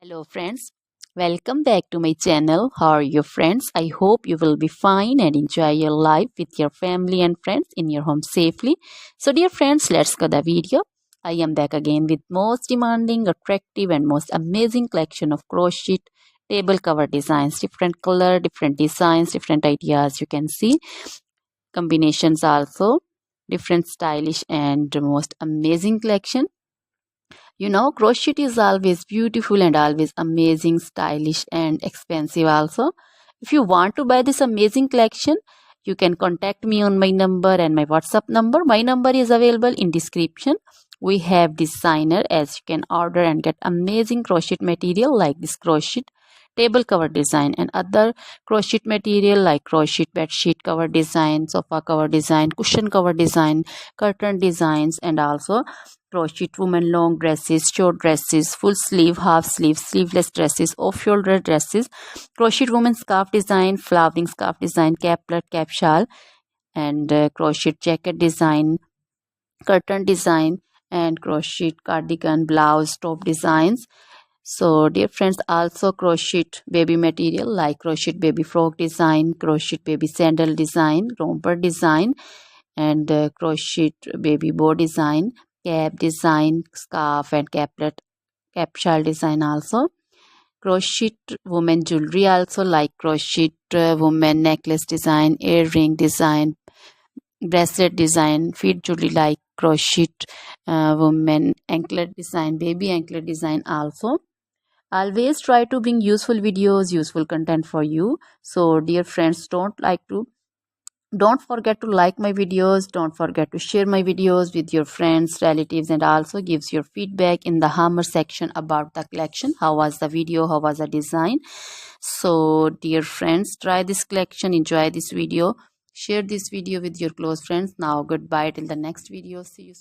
Hello friends, welcome back to my channel. How are you friends? I hope you will be fine and enjoy your life with your family and friends in your home safely. So dear friends, let's go the video. I am back again with most demanding, attractive and most amazing collection of crochet table cover designs. Different color, different designs, different ideas you can see. Combinations also. Different stylish and most amazing collection. Crochet is always beautiful and always amazing, stylish and expensive also. If you want to buy this amazing collection, you can contact me on my number and my WhatsApp number. My number is available in description. We have designer as you can order and get amazing crochet material like this crochet table cover design and other crochet material like crochet bed sheet cover design, sofa cover design, cushion cover design, curtain designs and also crochet women long dresses, short dresses, full sleeve, half sleeve, sleeveless dresses, off shoulder dresses, crochet woman scarf design, flowering scarf design, caplet, cap shawl, and crochet jacket design, curtain design, and crochet cardigan, blouse, top designs. So, dear friends, also crochet baby material like crochet baby frock design, crochet baby sandal design, romper design, and crochet baby bow design, cap design, scarf and caplet, cap shawl design also. Crochet woman jewelry also like crochet woman necklace design, earring design, bracelet design, feet jewelry like crochet woman anklet design, baby anklet design also. Always try to bring useful videos, useful content for you. So dear friends, don't forget to like my videos, don't forget to share my videos with your friends, relatives, and also gives your feedback in the hammer section about the collection. How was the video, how was the design? So dear friends, try this collection, enjoy this video, share this video with your close friends. Now goodbye till the next video. See you soon.